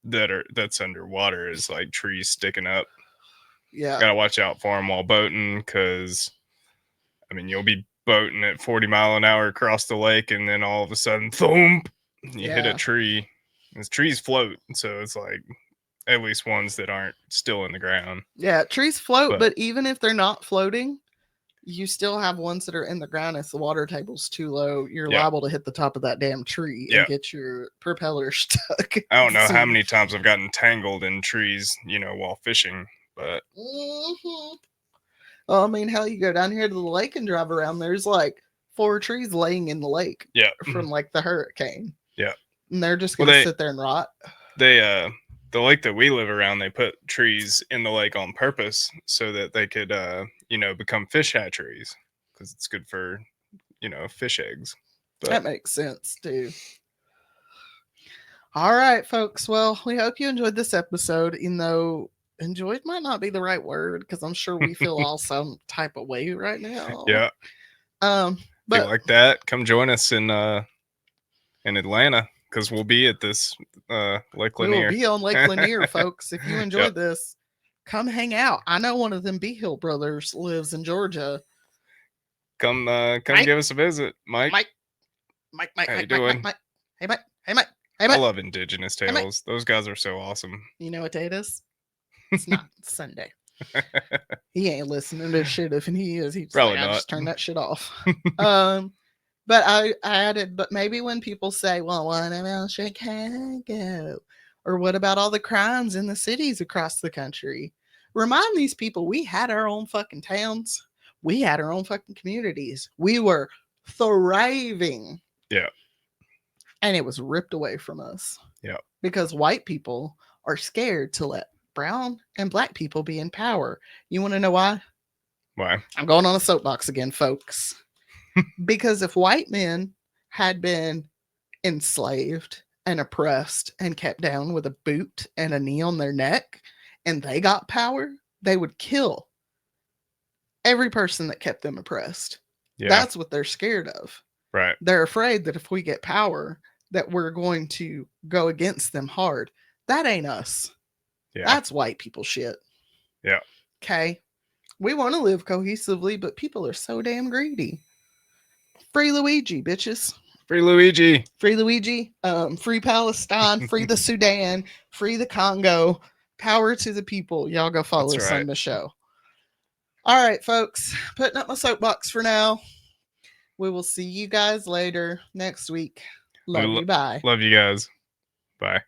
[SPEAKER 2] that's underwater is like trees sticking up.
[SPEAKER 1] Yeah.
[SPEAKER 2] Gotta watch out for them while boating, because you'll be boating at 40 mph across the lake, and then all of a sudden, thump, you hit a
[SPEAKER 1] Yeah.
[SPEAKER 2] tree. These trees float, so it's like at least ones that aren't still in the ground.
[SPEAKER 1] Yeah, trees float,
[SPEAKER 2] But-
[SPEAKER 1] but even if they're not floating, you still have ones that are in the ground. If the water table's too low, you're
[SPEAKER 2] Yeah.
[SPEAKER 1] liable to hit the top of that damn tree
[SPEAKER 2] Yeah.
[SPEAKER 1] and get your propeller stuck.
[SPEAKER 2] I don't know
[SPEAKER 1] So-
[SPEAKER 2] how many times I've gotten tangled in trees, while fishing, but
[SPEAKER 1] Mhm. Well, I mean, hell, you go down here to the lake and drive around. There's like 4 trees laying in the lake
[SPEAKER 2] yeah,
[SPEAKER 1] from like the hurricane.
[SPEAKER 2] Yeah.
[SPEAKER 1] And they're just
[SPEAKER 2] Well,
[SPEAKER 1] gonna
[SPEAKER 2] they-
[SPEAKER 1] sit there and rot.
[SPEAKER 2] the lake that we live around, they put trees in the lake on purpose so that they could, become fish hatcheries, because it's good for, fish eggs. But
[SPEAKER 1] That makes sense too. All right, folks. Well, we hope you enjoyed this episode, even though enjoyed might not be the right word, because I'm sure we feel all some type of way right now.
[SPEAKER 2] yeah,
[SPEAKER 1] But
[SPEAKER 2] if you like that, come join us in Atlanta, because we'll be at this Lake
[SPEAKER 1] we will
[SPEAKER 2] Lanier.
[SPEAKER 1] be on Lake Lanier, folks. If you enjoyed
[SPEAKER 2] Yep.
[SPEAKER 1] this, come hang out. I know one of them B Hill brothers lives in Georgia.
[SPEAKER 2] Come
[SPEAKER 1] Mike?
[SPEAKER 2] give us a visit, Mike.
[SPEAKER 1] Mike.
[SPEAKER 2] How you
[SPEAKER 1] Mike.
[SPEAKER 2] doing?
[SPEAKER 1] Hey, Mike. Hey, Mike. Hey,
[SPEAKER 2] I
[SPEAKER 1] Mike.
[SPEAKER 2] love Indigenous
[SPEAKER 1] Mike.
[SPEAKER 2] Tales. Those guys are so awesome.
[SPEAKER 1] You know what day it is? It's not it's Sunday. He ain't listening to shit. If he is, he's
[SPEAKER 2] Probably
[SPEAKER 1] like, I
[SPEAKER 2] not.
[SPEAKER 1] just turn that shit off. But I added, but maybe when people say, well, what about Chicago? Or what about all the crimes in the cities across the country? Remind these people we had our own fucking towns. We had our own fucking communities. We were thriving.
[SPEAKER 2] Yeah.
[SPEAKER 1] And it was ripped away from us.
[SPEAKER 2] Yeah.
[SPEAKER 1] Because white people are scared to let brown and black people be in power. You want to know why?
[SPEAKER 2] Why?
[SPEAKER 1] I'm going on a soapbox again, folks. Because if white men had been enslaved and oppressed and kept down with a boot and a knee on their neck and they got power, they would kill every person that kept them oppressed.
[SPEAKER 2] Yeah.
[SPEAKER 1] That's what they're scared of.
[SPEAKER 2] Right.
[SPEAKER 1] They're afraid that if we get power, that we're going to go against them hard. That ain't us.
[SPEAKER 2] Yeah.
[SPEAKER 1] That's white people shit.
[SPEAKER 2] Yeah.
[SPEAKER 1] Okay. We want to live cohesively, but people are so damn greedy. Free Luigi, bitches.
[SPEAKER 2] Free Luigi.
[SPEAKER 1] Free Luigi. Free Palestine. Free the Sudan. Free the Congo. Power to the people. Y'all go follow
[SPEAKER 2] That's
[SPEAKER 1] us
[SPEAKER 2] right.
[SPEAKER 1] on the show. All right, folks. Putting up my soapbox for now. We will see you guys later next week. Love you. Bye.
[SPEAKER 2] Love you guys. Bye.